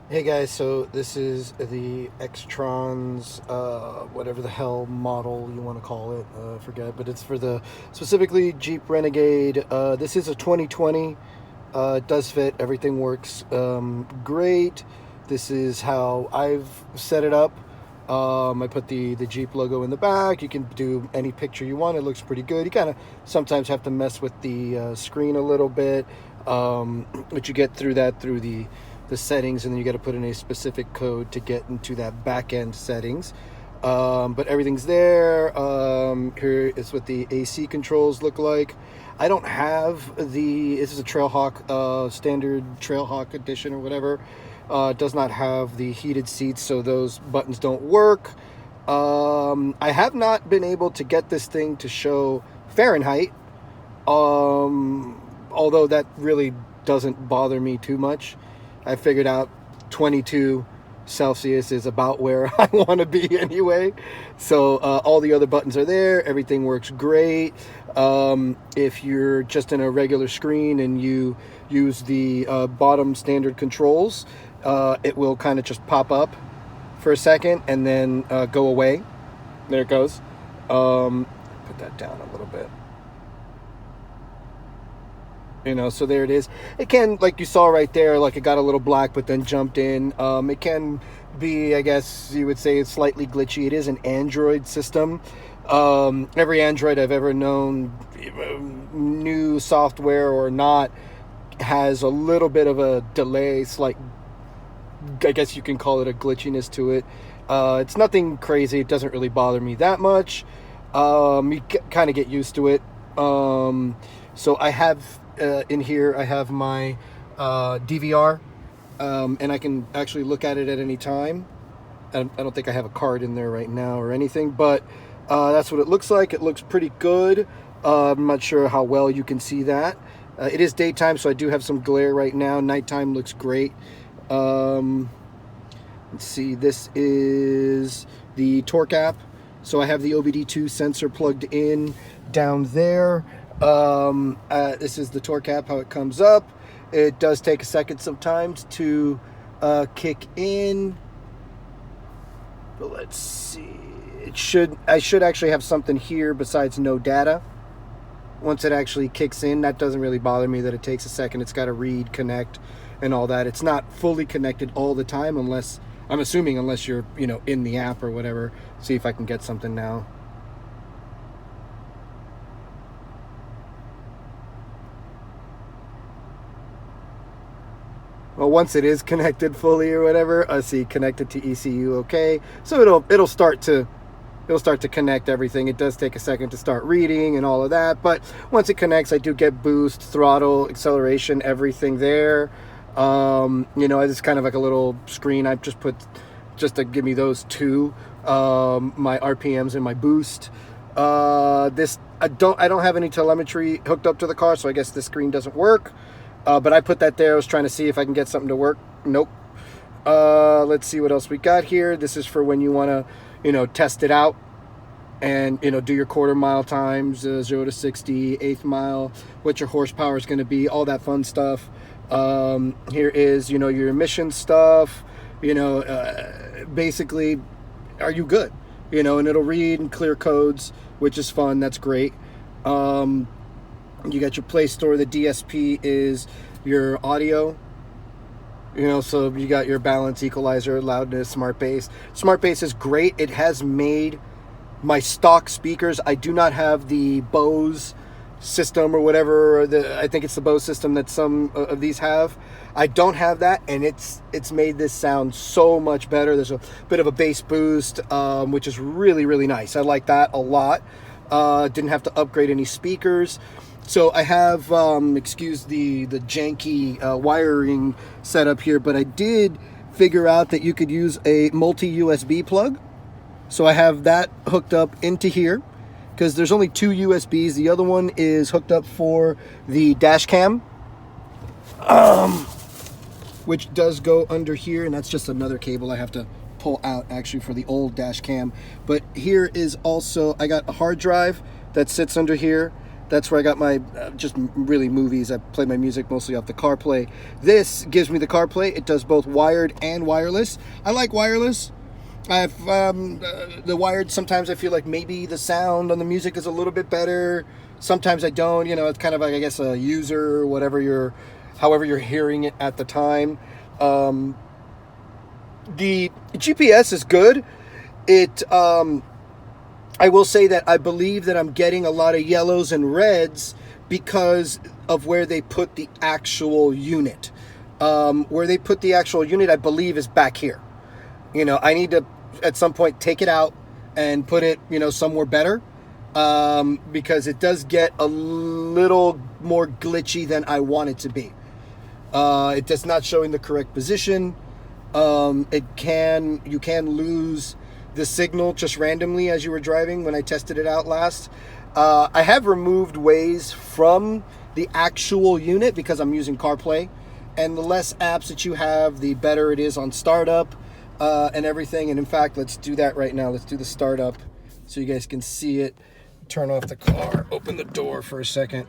Hey guys, so this is the Xtrons, whatever the hell model you want to call it, I forget, but it's for the specifically Jeep Renegade. This is a 2020. It does fit, everything works great. This is how I've set it up. I put the Jeep logo in the back. You can do any picture you want. It looks pretty good. You kind of sometimes have to mess with the screen a little bit, but you get through that through the settings, and then you got to put in a specific code to get into that back end settings. But everything's there. Here is what the AC controls look like. I don't have this is a TrailHawk, standard TrailHawk edition or whatever. Does not have the heated seats, so those buttons don't work. I have not been able to get this thing to show Fahrenheit, although that really doesn't bother me too much. I figured out 22 Celsius is about where I want to be anyway. So all the other buttons are there. Everything works great. If you're just in a regular screen and you use the bottom standard controls, it will kind of just pop up for a second and then go away. There it goes. Put that down a little bit. So there it is. It can, like you saw right there, like it got a little black but then jumped in. It can be, I guess you would say, it's slightly glitchy. It is an Android system. Every Android I've ever known, new software or not, has a little bit of a delay, slight, I guess you can call it a glitchiness to it. It's nothing crazy. It doesn't really bother me that much. You kind of get used to it. So I have in here, I have my DVR, and I can actually look at it at any time. I don't think I have a card in there right now or anything, but that's what it looks like. It looks pretty good. I'm not sure how well you can see that. It is daytime, so I do have some glare right now. Nighttime looks great. Let's see, this is the torque app. So I have the OBD2 sensor plugged in down there. This is the torque app, how it comes up. It does take a second sometimes to kick in, but let's see. I should actually have something here besides no data. Once it actually kicks in, that doesn't really bother me that it takes a second. It's got to read, connect, and all that. It's not fully connected all the time, unless you're in the app or whatever. See if I can get something now. Well, once it is connected fully or whatever, I see connected to ECU. Okay, so it'll start to connect everything. It does take a second to start reading and all of that, but once it connects, I do get boost, throttle, acceleration, everything there. It's kind of like a little screen I just put just to give me those two, my RPMs and my boost. I don't have any telemetry hooked up to the car, so I guess this screen doesn't work. But I put that there. I was trying to see if I can get something to work. Nope. Let's see what else we got here. This is for when you want to, test it out and, do your quarter mile times, 0 to 60, eighth mile, what your horsepower is going to be, all that fun stuff. Here is, your emission stuff, basically, are you good? And it'll read and clear codes, which is fun. That's great. You got your Play Store. The DSP is your audio. So you got your balance, equalizer, loudness, smart bass. Smart bass is great. It has made my stock speakers. I do not have the Bose system or whatever. I think it's the Bose system that some of these have. I don't have that, and it's made this sound so much better. There's a bit of a bass boost, which is really, really nice. I like that a lot. Didn't have to upgrade any speakers. So I have, excuse the janky wiring setup here, but I did figure out that you could use a multi-USB plug. So I have that hooked up into here, because there's only two USBs. The other one is hooked up for the dash cam, which does go under here, and that's just another cable I have to pull out actually for the old dash cam. But here is also, I got a hard drive that sits under here. That's where I got my just really movies. I play my music mostly off the CarPlay. This gives me the CarPlay. It does both wired and wireless. I like wireless. I've the wired, sometimes I feel like maybe the sound on the music is a little bit better. Sometimes I don't. You know, it's kind of like, I guess, a user, however you're hearing it at the time. The GPS is good. I will say that I believe that I'm getting a lot of yellows and reds because of where they put the actual unit. Where they put the actual unit, I believe, is back here. You know, I need to, at some point, take it out and put it, you know, somewhere better. Because it does get a little more glitchy than I want it to be. It does not show in the correct position. You can lose the signal just randomly as you were driving when I tested it out last. I have removed Waze from the actual unit because I'm using CarPlay, and the less apps that you have, the better it is on startup and everything. And in fact, let's do that right now. Let's do the startup so you guys can see it. Turn off the car, open the door for a second,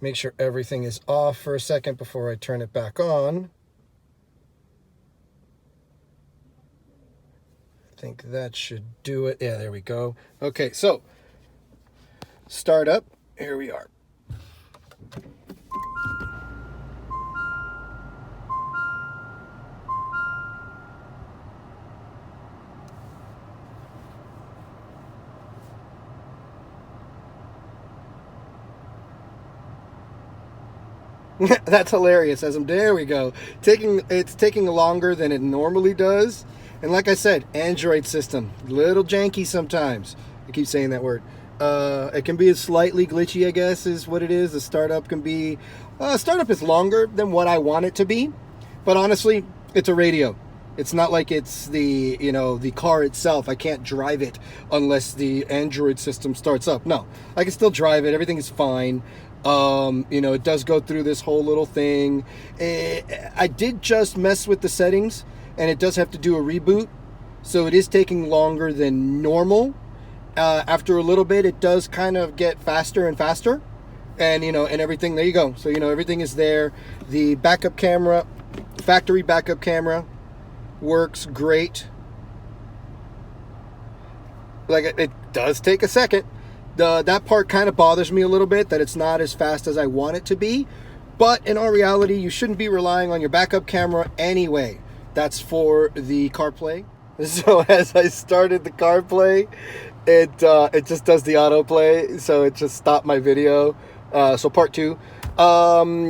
make sure everything is off for a second before I turn it back on. I think that should do it. Yeah, there we go. Okay, so start up. Here we are. That's hilarious. There we go. It's taking longer than it normally does. And like I said, Android system, little janky sometimes. I keep saying that word. It can be slightly glitchy, I guess, is what it is. The startup can be, startup is longer than what I want it to be. But honestly, it's a radio. It's not like it's the car itself. I can't drive it unless the Android system starts up. No, I can still drive it. Everything is fine. It does go through this whole little thing. I did just mess with the settings, and it does have to do a reboot. So it is taking longer than normal. After a little bit, it does kind of get faster and faster. And, and everything, there you go. So, everything is there. The backup camera, factory backup camera, works great. Like, it does take a second. That part kind of bothers me a little bit, that it's not as fast as I want it to be. But in all reality, you shouldn't be relying on your backup camera anyway. That's for the CarPlay. So as I started the CarPlay, it just does the autoplay. So it just stopped my video. So part 2.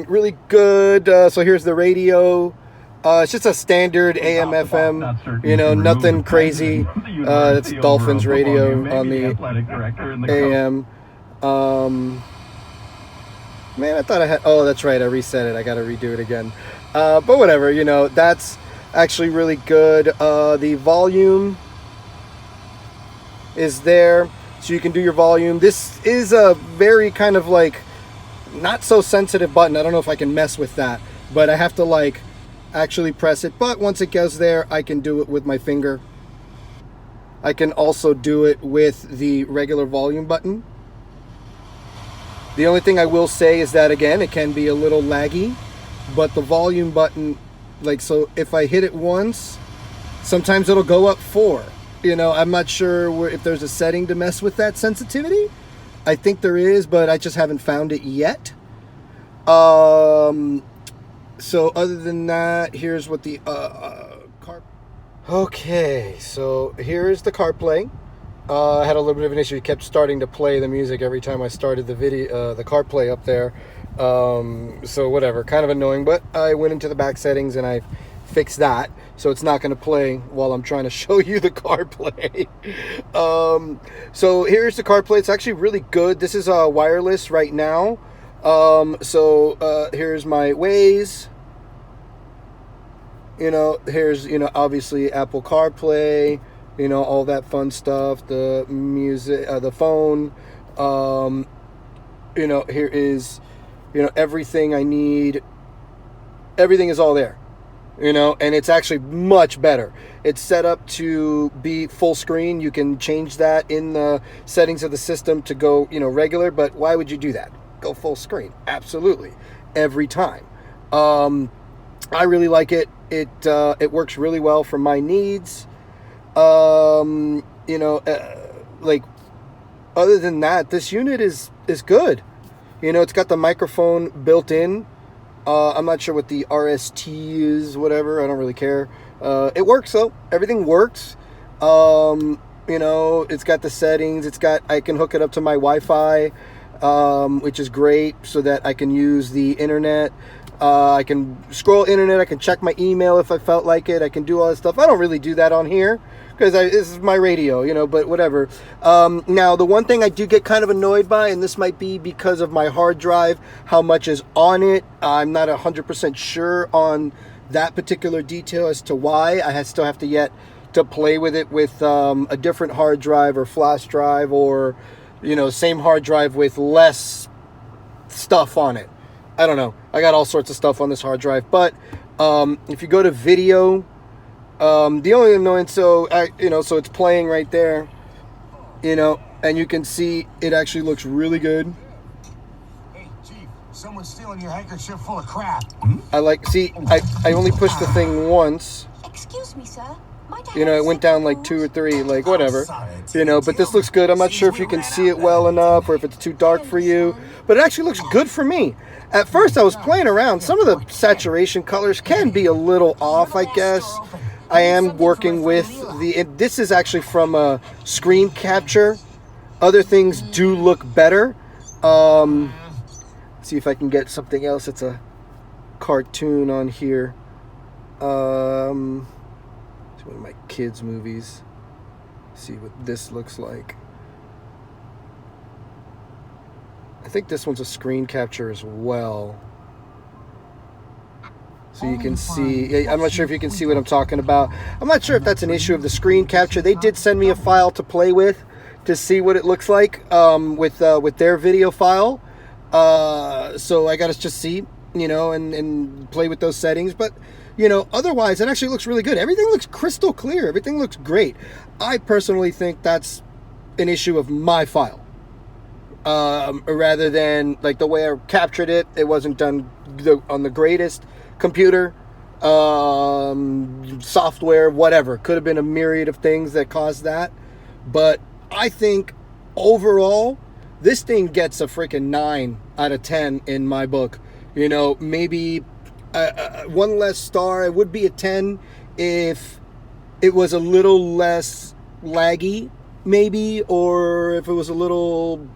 Really good. So here's the radio. It's just a standard AM, FM, nothing crazy. It's Dolphins radio on the AM. Man, I thought I had, oh, that's right, I reset it. I got to redo it again. But whatever, that's actually really good. The volume is there, so you can do your volume. This is a very kind of like not so sensitive button. I don't know if I can mess with that, but I have to actually press it. But once it goes there, I can do it with my finger. I can also do it with the regular volume button. The only thing I will say is that, again, it can be a little laggy, but the volume button, so if I hit it once, sometimes it'll go up 4. I'm not sure if there's a setting to mess with that sensitivity. I think there is, but I just haven't found it yet. So other than that, here's what the car. Okay, so here's the CarPlay. I had a little bit of an issue. It kept starting to play the music every time I started the video, the CarPlay up there. So whatever, kind of annoying. But I went into the back settings and I fixed that, so it's not going to play while I'm trying to show you the CarPlay. So here's the CarPlay. It's actually really good. This is wireless right now. So here's my Waze. Here's, obviously Apple CarPlay, all that fun stuff, the music, the phone, here is, everything I need. Everything is all there. you know, and it's actually much better. It's set up to be full screen. You can change that in the settings of the system to go, you know, regular, but why would you do that? Go full screen. Absolutely. Every time. I really like it. It works really well for my needs. You know, like, other than that, this unit is good. You know, it's got the microphone built in. I'm not sure what the RST is, whatever. I don't really care. It works though. Everything works. You know, it's got the settings. I can hook it up to my Wi-Fi, which is great, so that I can use the internet. I can scroll internet. I can check my email if I felt like it. I can do all that stuff. I don't really do that on here because this is my radio, you know, but whatever. Now, the one thing I do get kind of annoyed by, and this might be because of my hard drive, how much is on it. I'm not 100% sure on that particular detail as to why. I still have to yet to play with it with a different hard drive or flash drive, or, you know, same hard drive with less stuff on it. I don't know. I got all sorts of stuff on this hard drive, but if you go to video, the only annoyance, so it's playing right there, you know, and you can see it actually looks really good. Hey, Chief, someone's stealing your handkerchief full of crap. I only pushed the thing once. Excuse me, sir. You know, it went down like 2 or 3, like whatever. You know, but this looks good. I'm not sure if you can see it well enough or if it's too dark for you, but it actually looks good for me. At first, I was playing around. Some of the saturation colors can be a little off, I guess. I am working with this is actually from a screen capture. Other things do look better. See if I can get something else. It's a cartoon on here. It's one of my kids' movies. See what this looks like. I think this one's a screen capture as well. So you can see, I'm not sure if you can see what I'm talking about. I'm not sure if that's an issue of the screen capture. They did send me a file to play with to see what it looks like with their video file. So I got to just see, you know, and play with those settings. But, you know, otherwise, it actually looks really good. Everything looks crystal clear. Everything looks great. I personally think that's an issue of my file. Rather than, like, the way I captured it, it wasn't done on the greatest computer, software, whatever. Could have been a myriad of things that caused that. But I think overall, this thing gets a freaking 9 out of 10 in my book. You know, maybe one less star. It would be a 10 if it was a little less laggy, maybe, or if it was a little,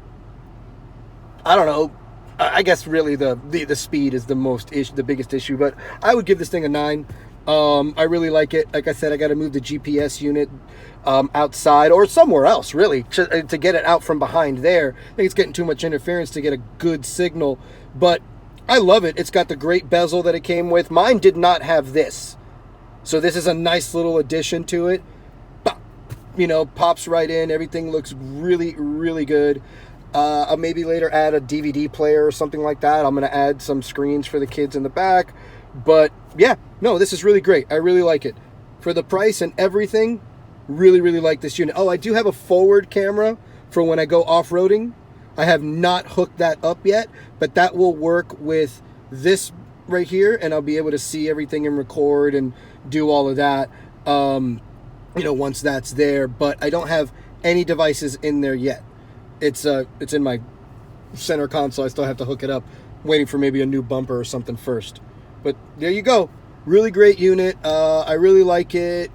I don't know. I guess really the speed is the biggest issue, but I would give this thing a 9. I really like it. Like I said, I got to move the GPS unit outside or somewhere else, really, to get it out from behind there. I think it's getting too much interference to get a good signal, but I love it. It's got the great bezel that it came with. Mine did not have this, so this is a nice little addition to it. You know, pops right in. Everything looks really, really good. I'll maybe later add a DVD player or something like that. I'm going to add some screens for the kids in the back. But yeah, no, this is really great. I really like it. For the price and everything, really, really like this unit. Oh, I do have a forward camera for when I go off-roading. I have not hooked that up yet, but that will work with this right here, and I'll be able to see everything and record and do all of that, you know, once that's there. But I don't have any devices in there yet. It's in my center console. I still have to hook it up, waiting for maybe a new bumper or something first. But there you go. Really great unit. I really like it.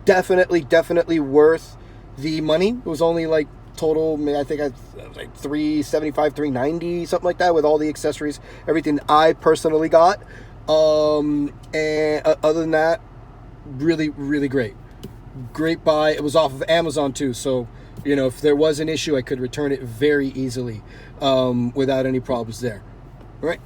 Definitely worth the money. It was only like total, I think I was like $375, $390, something like that, with all the accessories, everything I personally got. And other than that, really, really great. Great buy. It was off of Amazon too, so you know, if there was an issue, I could return it very easily without any problems there. All right.